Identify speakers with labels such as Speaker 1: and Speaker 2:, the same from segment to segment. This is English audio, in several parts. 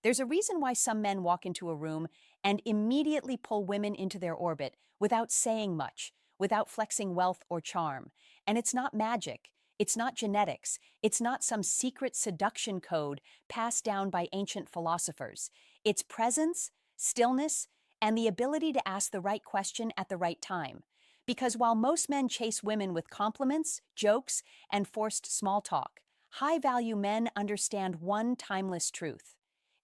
Speaker 1: There's a reason why some men walk into a room and immediately pull women into their orbit without saying much, without flexing wealth or charm. And it's not magic. It's not genetics. It's not some secret seduction code passed down by ancient philosophers. It's presence, stillness, and the ability to ask the right question at the right time. Because while most men chase women with compliments, jokes, and forced small talk, high-value men understand one timeless truth.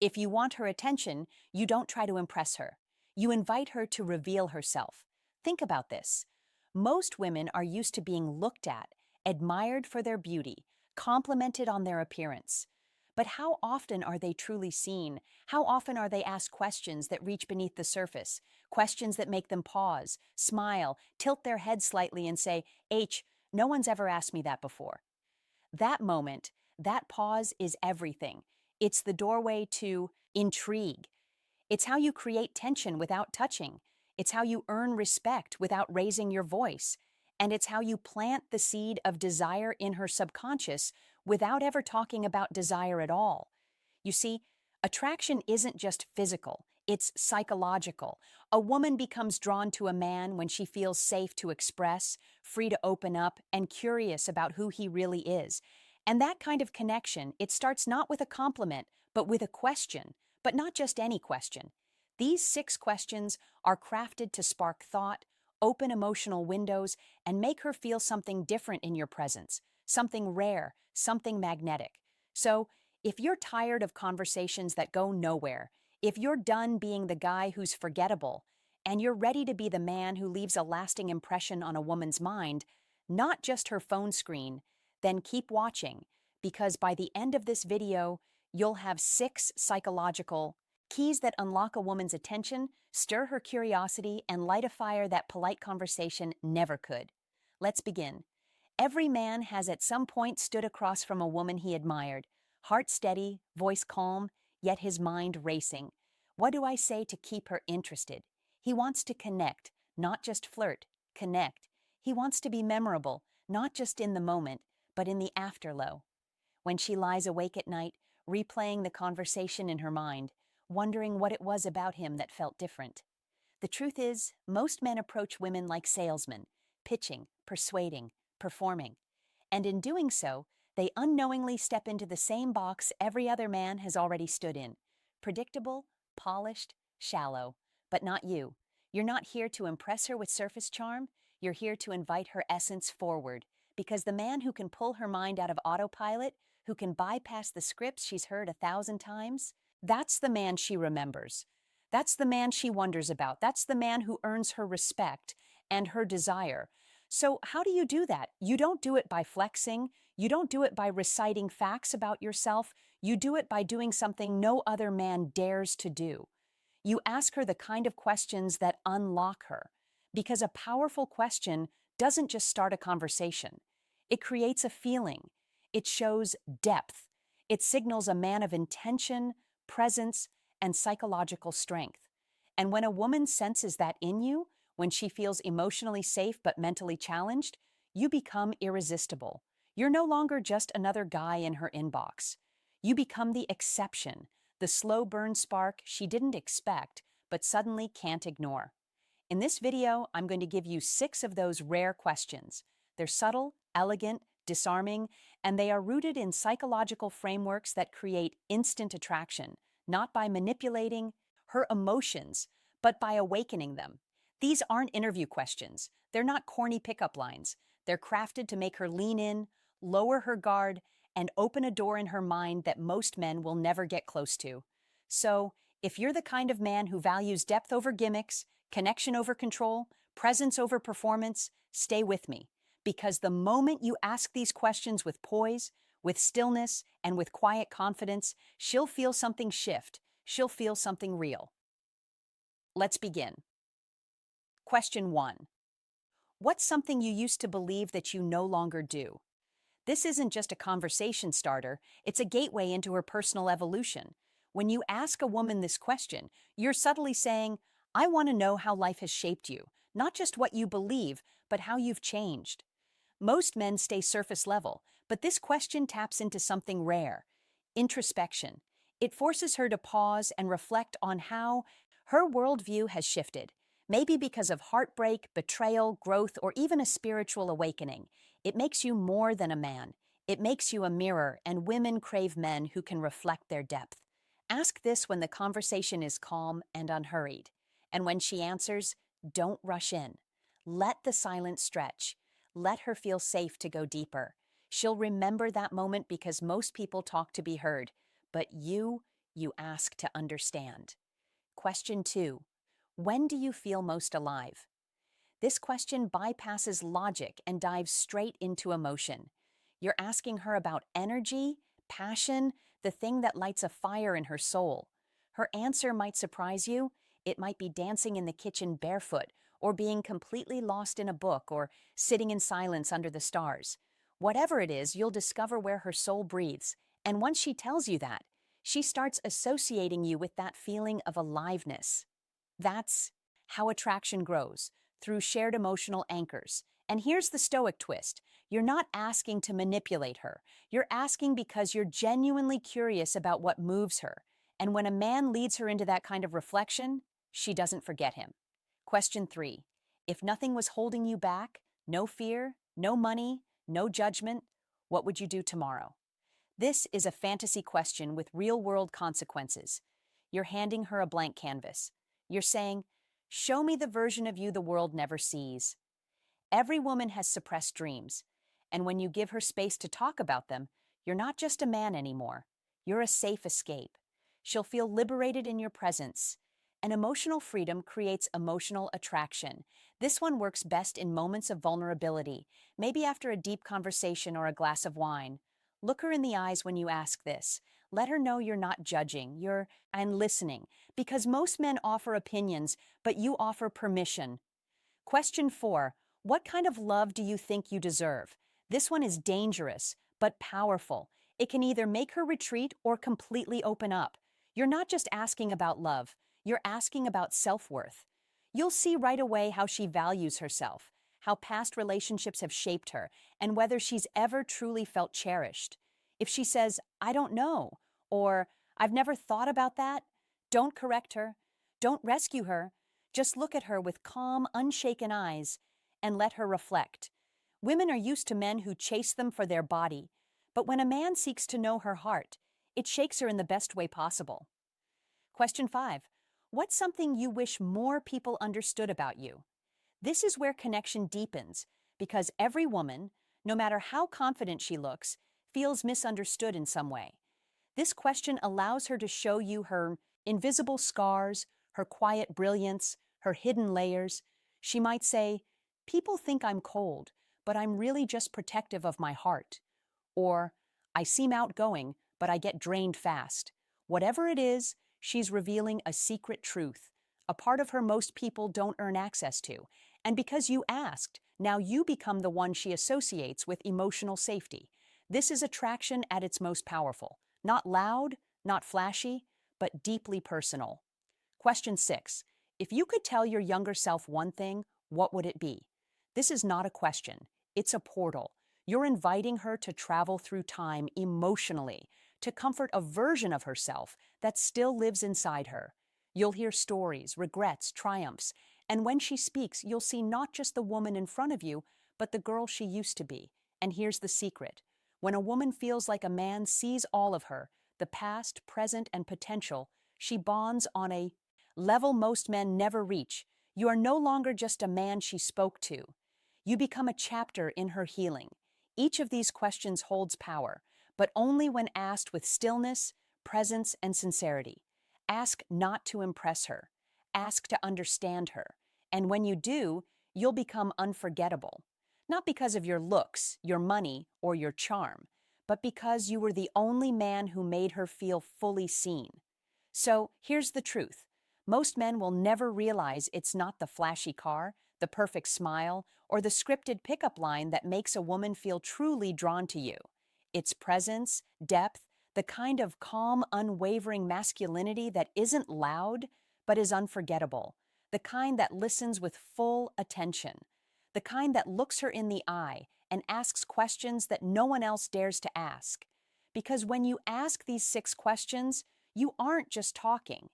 Speaker 1: If you want her attention, you don't try to impress her. You invite her to reveal herself. Think about this. Most women are used to being looked at, admired for their beauty, complimented on their appearance. But how often are they truly seen? How often are they asked questions that reach beneath the surface? Questions that make them pause, smile, tilt their head slightly and say, no one's ever asked me that before. That moment, that pause is everything. It's the doorway to intrigue. It's how you create tension without touching. It's how you earn respect without raising your voice. And it's how you plant the seed of desire in her subconscious without ever talking about desire at all. You see, attraction isn't just physical, it's psychological. A woman becomes drawn to a man when she feels safe to express, free to open up, and curious about who he really is. And that kind of connection, it starts not with a compliment, but with a question. But not just any question. These 6 questions are crafted to spark thought, open emotional windows, and make her feel something different in your presence, something rare, something magnetic. So, if you're tired of conversations that go nowhere, if you're done being the guy who's forgettable, and you're ready to be the man who leaves a lasting impression on a woman's mind, not just her phone screen, then keep watching, because by the end of this video, you'll have 6 psychological keys that unlock a woman's attention, stir her curiosity, and light a fire that polite conversation never could. Let's begin. Every man has at some point stood across from a woman he admired, heart steady, voice calm, yet his mind racing. What do I say to keep her interested? He wants to connect, not just flirt, connect. He wants to be memorable, not just in the moment, but in the afterglow. When she lies awake at night, replaying the conversation in her mind, wondering what it was about him that felt different. The truth is, most men approach women like salesmen, pitching, persuading, performing. And in doing so, they unknowingly step into the same box every other man has already stood in. Predictable, polished, shallow. But not you. You're not here to impress her with surface charm. You're here to invite her essence forward. Because the man who can pull her mind out of autopilot, who can bypass the scripts she's heard 1,000 times, that's the man she remembers. That's the man she wonders about. That's the man who earns her respect and her desire. So how do you do that? You don't do it by flexing. You don't do it by reciting facts about yourself. You do it by doing something no other man dares to do. You ask her the kind of questions that unlock her. Because a powerful question doesn't just start a conversation. It creates a feeling. It shows depth. It signals a man of intention, presence, and psychological strength. And when a woman senses that in you, when she feels emotionally safe but mentally challenged, you become irresistible. You're no longer just another guy in her inbox. You become the exception, the slow burn spark she didn't expect but suddenly can't ignore. In this video, I'm going to give you 6 of those rare questions. They're subtle, elegant, disarming, and they are rooted in psychological frameworks that create instant attraction, not by manipulating her emotions, but by awakening them. These aren't interview questions. They're not corny pickup lines. They're crafted to make her lean in, lower her guard, and open a door in her mind that most men will never get close to. So, if you're the kind of man who values depth over gimmicks, connection over control, presence over performance, stay with me. Because the moment you ask these questions with poise, with stillness, and with quiet confidence, she'll feel something shift. She'll feel something real. Let's begin. Question 1. What's something you used to believe that you no longer do? This isn't just a conversation starter, it's a gateway into her personal evolution. When you ask a woman this question, you're subtly saying, I want to know how life has shaped you, not just what you believe, but how you've changed. Most men stay surface level, but this question taps into something rare: introspection. It forces her to pause and reflect on how her worldview has shifted, maybe because of heartbreak, betrayal, growth, or even a spiritual awakening. It makes you more than a man. It makes you a mirror, and women crave men who can reflect their depth. Ask this when the conversation is calm and unhurried. And when she answers, don't rush in. Let the silence stretch. Let her feel safe to go deeper. She'll remember that moment because most people talk to be heard, but you ask to understand. Question 2. When do you feel most alive? This question bypasses logic and dives straight into emotion. You're asking her about energy, passion, the thing that lights a fire in her soul. Her answer might surprise you. It might be dancing in the kitchen barefoot, or being completely lost in a book, or sitting in silence under the stars. Whatever it is, you'll discover where her soul breathes. And once she tells you that, she starts associating you with that feeling of aliveness. That's how attraction grows, through shared emotional anchors. And here's the stoic twist. You're not asking to manipulate her. You're asking because you're genuinely curious about what moves her. And when a man leads her into that kind of reflection, she doesn't forget him. Question 3. If nothing was holding you back, no fear, no money, no judgment, what would you do tomorrow? This is a fantasy question with real-world consequences. You're handing her a blank canvas. You're saying, show me the version of you the world never sees. Every woman has suppressed dreams, and when you give her space to talk about them, you're not just a man anymore. You're a safe escape. She'll feel liberated in your presence. And emotional freedom creates emotional attraction. This one works best in moments of vulnerability, maybe after a deep conversation or a glass of wine. Look her in the eyes when you ask this. Let her know you're not judging, and listening, because most men offer opinions, but you offer permission. Question 4. What kind of love do you think you deserve? This one is dangerous, but powerful. It can either make her retreat or completely open up. You're not just asking about love, you're asking about self-worth. You'll see right away how she values herself, how past relationships have shaped her, and whether she's ever truly felt cherished. If she says, I don't know, or I've never thought about that, don't correct her. Don't rescue her. Just look at her with calm, unshaken eyes and let her reflect. Women are used to men who chase them for their body, but when a man seeks to know her heart, it shakes her in the best way possible. Question 5. What's something you wish more people understood about you? This is where connection deepens, because every woman, no matter how confident she looks, feels misunderstood in some way. This question allows her to show you her invisible scars, her quiet brilliance, her hidden layers. She might say, people think I'm cold, but I'm really just protective of my heart. Or, I seem outgoing, but I get drained fast. Whatever it is, she's revealing a secret truth, a part of her most people don't earn access to. And because you asked, now you become the one she associates with emotional safety. This is attraction at its most powerful. Not loud, not flashy, but deeply personal. Question 6. If you could tell your younger self one thing, what would it be? This is not a question. It's a portal. You're inviting her to travel through time emotionally, to comfort a version of herself that still lives inside her. You'll hear stories, regrets, triumphs, and when she speaks, you'll see not just the woman in front of you, but the girl she used to be. And here's the secret. When a woman feels like a man sees all of her, the past, present, and potential, she bonds on a level most men never reach. You are no longer just a man she spoke to. You become a chapter in her healing. Each of these questions holds power, but only when asked with stillness, presence, and sincerity. Ask not to impress her. Ask to understand her. And when you do, you'll become unforgettable. Not because of your looks, your money, or your charm, but because you were the only man who made her feel fully seen. So here's the truth. Most men will never realize it's not the flashy car, the perfect smile, or the scripted pickup line that makes a woman feel truly drawn to you. It's presence, depth, the kind of calm, unwavering masculinity that isn't loud, but is unforgettable. The kind that listens with full attention. The kind that looks her in the eye and asks questions that no one else dares to ask. Because when you ask these 6 questions, You aren't just talking.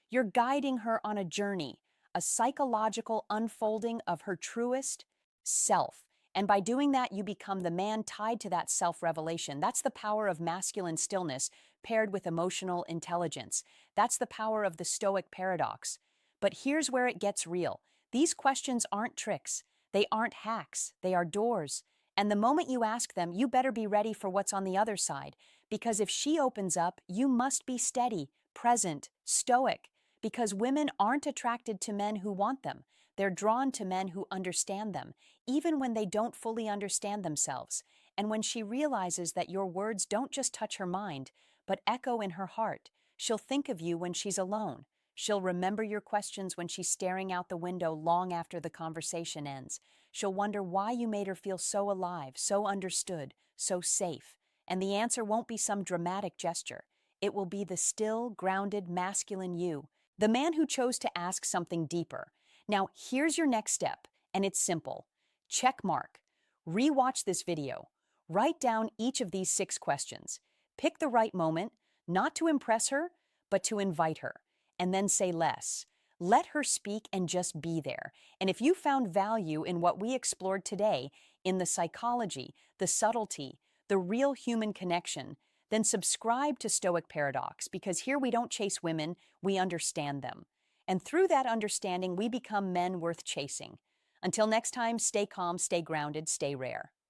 Speaker 1: You're guiding her on a journey, a psychological unfolding of her truest self. And by doing that, you become the man tied to that self-revelation. That's the power of masculine stillness paired with emotional intelligence. That's the power of the Stoic paradox. But here's where it gets real. These questions aren't tricks. They aren't hacks. They are doors. And the moment you ask them, you better be ready for what's on the other side. Because if she opens up, you must be steady, present, stoic. Because women aren't attracted to men who want them. They're drawn to men who understand them, even when they don't fully understand themselves. And when she realizes that your words don't just touch her mind, but echo in her heart, she'll think of you when she's alone. She'll remember your questions when she's staring out the window long after the conversation ends. She'll wonder why you made her feel so alive, so understood, so safe. And the answer won't be some dramatic gesture. It will be the still, grounded, masculine you, the man who chose to ask something deeper. Now, here's your next step, and it's simple. Check mark. Rewatch this video. Write down each of these 6 questions. Pick the right moment, not to impress her, but to invite her. And then say less. Let her speak and just be there. And if you found value in what we explored today, in the psychology, the subtlety, the real human connection, then subscribe to Stoic Paradox, because here we don't chase women, we understand them. And through that understanding, we become men worth chasing. Until next time, stay calm, stay grounded, stay rare.